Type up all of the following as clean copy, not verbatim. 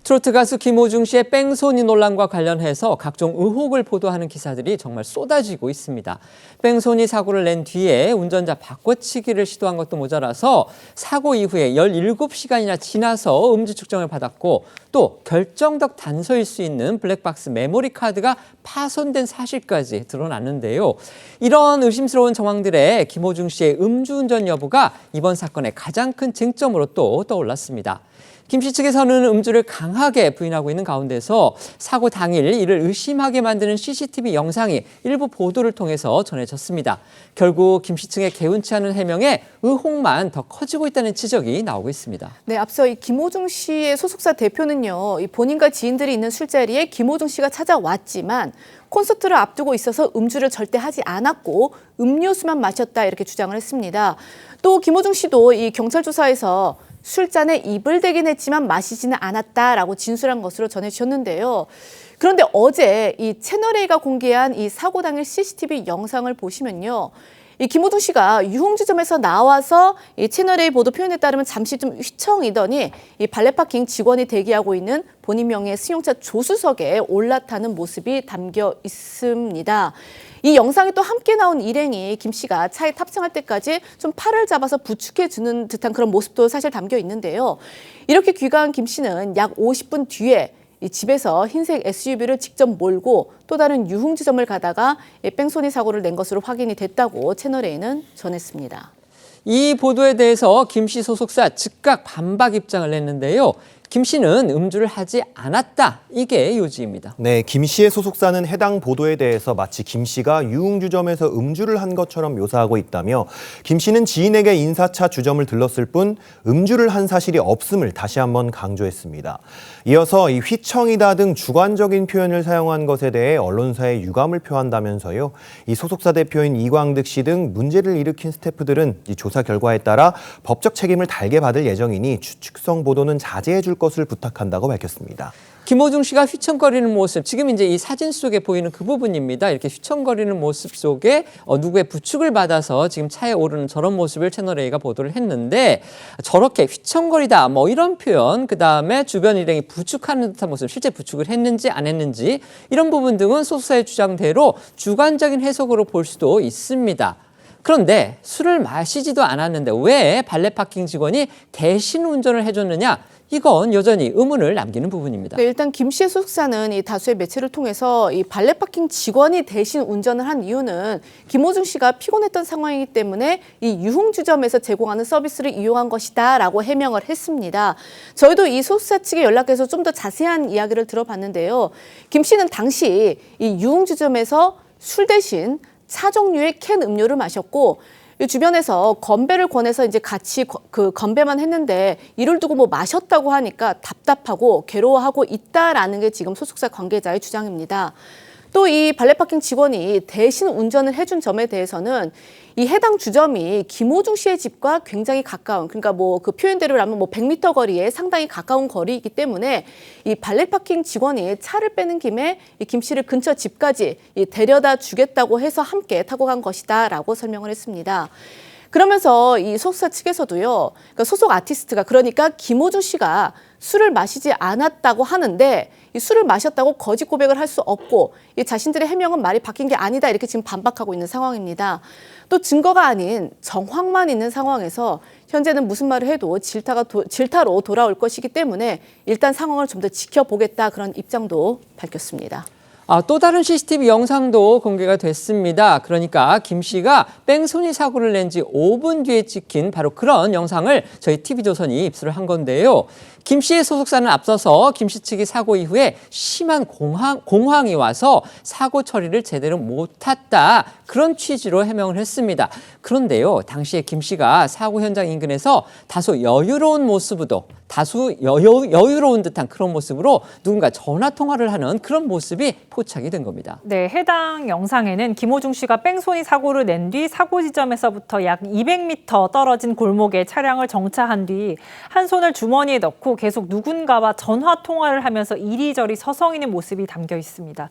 트로트 가수 김호중 씨의 뺑소니 논란과 관련해서 각종 의혹을 보도하는 기사들이 정말 쏟아지고 있습니다. 뺑소니 사고를 낸 뒤에 운전자 바꿔치기를 시도한 것도 모자라서 사고 이후에 17시간이나 지나서 음주 측정을 받았고 또 결정적 단서일 수 있는 블랙박스 메모리 카드가 파손된 사실까지 드러났는데요. 이런 의심스러운 정황들에 김호중 씨의 음주운전 여부가 이번 사건의 가장 큰 쟁점으로 또 떠올랐습니다. 김 씨 측에서는 음주를 강하게 부인하고 있는 가운데서 사고 당일 이를 의심하게 만드는 CCTV 영상이 일부 보도를 통해서 전해졌습니다. 결국 김 씨 측의 개운치 않은 해명에 의혹만 더 커지고 있다는 지적이 나오고 있습니다. 네, 앞서 이 김호중 씨의 소속사 대표는요, 이 본인과 지인들이 있는 술자리에 김호중 씨가 찾아왔지만 콘서트를 앞두고 있어서 음주를 절대 하지 않았고 음료수만 마셨다 이렇게 주장을 했습니다. 또 김호중 씨도 이 경찰 조사에서 술잔에 입을 대긴 했지만 마시지는 않았다라고 진술한 것으로 전해주셨는데요. 그런데 어제 이 채널A가 공개한 이 사고 당일 CCTV 영상을 보시면요. 이 김호중 씨가 유흥주점에서 나와서 이 채널A 보도 표현에 따르면 잠시 좀 휘청이더니 이 발레파킹 직원이 대기하고 있는 본인 명의의 승용차 조수석에 올라타는 모습이 담겨 있습니다. 이 영상에 또 함께 나온 일행이 김 씨가 차에 탑승할 때까지 좀 팔을 잡아서 부축해주는 듯한 그런 모습도 사실 담겨 있는데요. 이렇게 귀가한 김 씨는 약 50분 뒤에 이 집에서 흰색 SUV를 직접 몰고 또 다른 유흥지점을 가다가 뺑소니 사고를 낸 것으로 확인이 됐다고 채널A는 전했습니다. 이 보도에 대해서 김 씨 소속사 즉각 반박 입장을 냈는데요. 김 씨는 음주를 하지 않았다. 이게 요지입니다. 네, 김 씨의 소속사는 해당 보도에 대해서 마치 김 씨가 유흥주점에서 음주를 한 것처럼 묘사하고 있다며 김 씨는 지인에게 인사차 주점을 들렀을 뿐 음주를 한 사실이 없음을 다시 한번 강조했습니다. 이어서 이 휘청이다 등 주관적인 표현을 사용한 것에 대해 언론사에 유감을 표한다면서요. 이 소속사 대표인 이광득 씨 등 문제를 일으킨 스태프들은 이 조사 결과에 따라 법적 책임을 달게 받을 예정이니 추측성 보도는 자제해 줄 것을 부탁한다고 밝혔습니다. 김호중 씨가 휘청거리는 모습, 지금 이제 이 사진 속에 보이는 그 부분입니다. 이렇게 휘청거리는 모습 속에 누구의 부축을 받아서 지금 차에 오르는 저런 모습을 채널A가 보도를 했는데 저렇게 휘청거리다 뭐 이런 표현, 그다음에 주변 일행이 부축하는 듯한 모습, 실제 부축을 했는지 안 했는지 이런 부분 등은 소속사의 주장대로 주관적인 해석으로 볼 수도 있습니다. 그런데 술을 마시지도 않았는데 왜 발레 파킹 직원이 대신 운전을 해줬느냐? 이건 여전히 의문을 남기는 부분입니다. 네, 일단 김 씨의 소속사는 이 다수의 매체를 통해서 이 발레 파킹 직원이 대신 운전을 한 이유는 김호중 씨가 피곤했던 상황이기 때문에 이 유흥주점에서 제공하는 서비스를 이용한 것이다라고 해명을 했습니다. 저희도 이 소속사 측에 연락해서 좀 더 자세한 이야기를 들어봤는데요. 김 씨는 당시 이 유흥주점에서 술 대신 차 종류의 캔 음료를 마셨고 주변에서 건배를 권해서 이제 같이 그 건배만 했는데 이를 두고 뭐 마셨다고 하니까 답답하고 괴로워하고 있다라는 게 지금 소속사 관계자의 주장입니다. 또 이 발레파킹 직원이 대신 운전을 해준 점에 대해서는 이 해당 주점이 김호중 씨의 집과 굉장히 가까운, 그러니까 뭐 그 표현대로라면 뭐 100m 거리에 상당히 가까운 거리이기 때문에 이 발레파킹 직원이 차를 빼는 김에 이 김 씨를 근처 집까지 데려다 주겠다고 해서 함께 타고 간 것이다라고 설명을 했습니다. 그러면서 이 소속사 측에서도요, 그러니까 소속 아티스트가 그러니까 김호중 씨가 술을 마시지 않았다고 하는데 이 술을 마셨다고 거짓 고백을 할 수 없고 이 자신들의 해명은 말이 바뀐 게 아니다 이렇게 지금 반박하고 있는 상황입니다. 또 증거가 아닌 정황만 있는 상황에서 현재는 무슨 말을 해도 질타로 돌아올 것이기 때문에 일단 상황을 좀 더 지켜보겠다 그런 입장도 밝혔습니다. 또 다른 CCTV 영상도 공개가 됐습니다. 그러니까 김 씨가 뺑소니 사고를 낸 지 5분 뒤에 찍힌 바로 그런 영상을 저희 TV조선이 입수를 한 건데요. 김 씨의 소속사는 앞서서 김 씨 측이 사고 이후에 심한 공황이 와서 사고 처리를 제대로 못했다. 그런 취지로 해명을 했습니다. 그런데요, 당시에 김 씨가 사고 현장 인근에서 다소 여유로운 듯한 그런 모습으로 누군가 전화 통화를 하는 그런 모습이 포착이 된 겁니다. 네, 해당 영상에는 김호중 씨가 뺑소니 사고를 낸 뒤 사고 지점에서부터 약 200m 떨어진 골목에 차량을 정차한 뒤 한 손을 주머니에 넣고 이후로 계속 누군가와 전화 통화를 하면서 이리저리 서성이는 모습이 담겨 있습니다.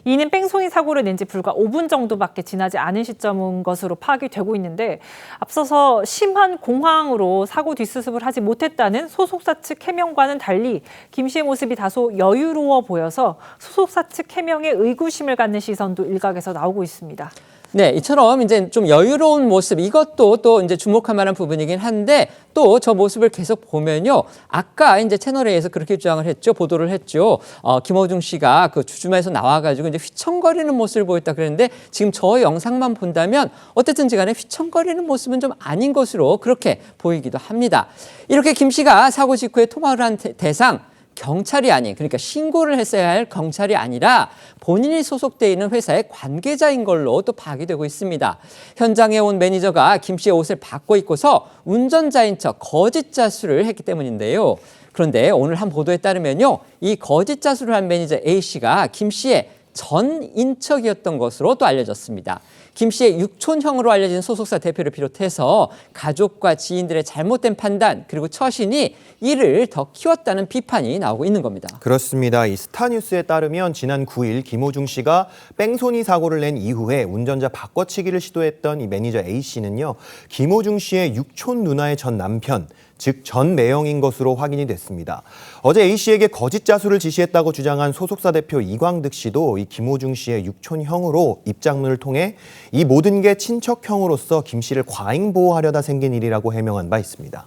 이는 뺑소니 사고를 낸 지 불과 5분 정도밖에 지나지 않은 시점인 것으로 파악이 되고 있는데 앞서서 심한 공황으로 사고 뒷수습을 하지 못했다는 소속사 측 해명과는 달리 김 씨의 모습이 다소 여유로워 보여서 소속사 측 해명에 의구심을 갖는 시선도 일각에서 나오고 있습니다. 네, 이처럼 이제 좀 여유로운 모습, 이것도 또 이제 주목할 만한 부분이긴 한데 또 저 모습을 계속 보면요. 아까 이제 채널A에서 그렇게 주장을 했죠. 보도를 했죠. 김어중 씨가 그 주주마에서 나와가지고 이제 휘청거리는 모습을 보였다 그랬는데 지금 저 영상만 본다면 어쨌든지 간에 휘청거리는 모습은 좀 아닌 것으로 그렇게 보이기도 합니다. 이렇게 김 씨가 사고 직후에 통화를 한 대상, 경찰이 아닌, 그러니까 신고를 했어야 할 경찰이 아니라 본인이 소속돼 있는 회사의 관계자인 걸로 또 파악이 되고 있습니다. 현장에 온 매니저가 김 씨의 옷을 바꿔 입고서 운전자인 척 거짓 자수를 했기 때문인데요. 그런데 오늘 한 보도에 따르면요, 이 거짓 자수를 한 매니저 A 씨가 김 씨의 전 인척이었던 것으로 또 알려졌습니다. 김 씨의 육촌형으로 알려진 소속사 대표를 비롯해서 가족과 지인들의 잘못된 판단 그리고 처신이 이를 더 키웠다는 비판이 나오고 있는 겁니다. 그렇습니다. 이 스타뉴스에 따르면 지난 9일 김호중 씨가 뺑소니 사고를 낸 이후에 운전자 바꿔치기를 시도했던 이 매니저 A 씨는요. 김호중 씨의 육촌 누나의 전 남편, 즉 전 매형인 것으로 확인이 됐습니다. 어제 A 씨에게 거짓 자수를 지시했다고 주장한 소속사 대표 이광득 씨도 이 김호중 씨의 육촌형으로 입장문을 통해 이 모든 게 친척형으로서 김 씨를 과잉 보호하려다 생긴 일이라고 해명한 바 있습니다.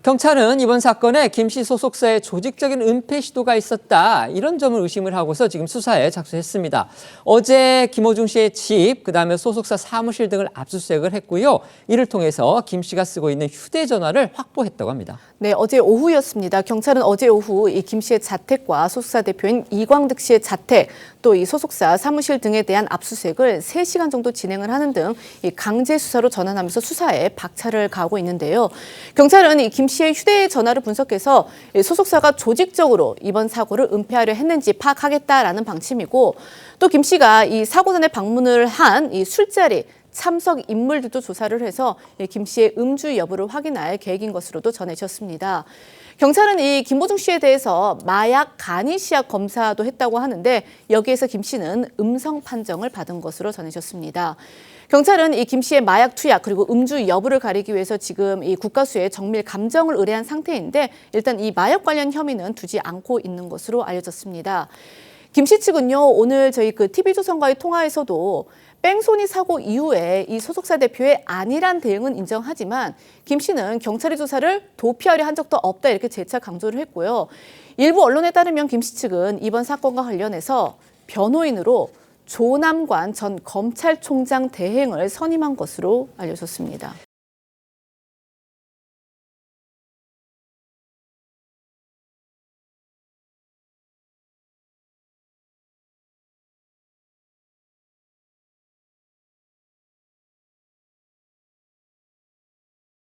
경찰은 이번 사건에 김 씨 소속사의 조직적인 은폐 시도가 있었다, 이런 점을 의심을 하고서 지금 수사에 착수했습니다. 어제 김호중 씨의 집, 그다음에 소속사 사무실 등을 압수수색을 했고요. 이를 통해서 김 씨가 쓰고 있는 휴대전화를 확보했다고 합니다. 네, 어제 오후였습니다. 경찰은 어제 오후 이 김 씨의 자택과 소속사 대표인 이광득 씨의 자택, 또 이 소속사 사무실 등에 대한 압수수색을 3시간 정도 진행을 하는 등 이 강제 수사로 전환하면서 수사에 박차를 가하고 있는데요. 경찰은 이 김 씨의 휴대전화를 분석해서 소속사가 조직적으로 이번 사고를 은폐하려 했는지 파악하겠다라는 방침이고, 또 김 씨가 이 사고 전에 방문을 한 이 술자리 참석 인물들도 조사를 해서 김 씨의 음주 여부를 확인할 계획인 것으로도 전해졌습니다. 경찰은 이 김호중 씨에 대해서 마약 간이 시약 검사도 했다고 하는데 여기에서 김 씨는 음성 판정을 받은 것으로 전해졌습니다. 경찰은 이 김 씨의 마약 투약 그리고 음주 여부를 가리기 위해서 지금 이 국가수에 정밀 감정을 의뢰한 상태인데 일단 이 마약 관련 혐의는 두지 않고 있는 것으로 알려졌습니다. 김 씨 측은요, 오늘 저희 그 TV조선과의 통화에서도 뺑소니 사고 이후에 이 소속사 대표의 안일한 대응은 인정하지만 김 씨는 경찰의 조사를 도피하려 한 적도 없다, 이렇게 재차 강조를 했고요. 일부 언론에 따르면 김 씨 측은 이번 사건과 관련해서 변호인으로 조남관 전 검찰총장 대행을 선임한 것으로 알려졌습니다.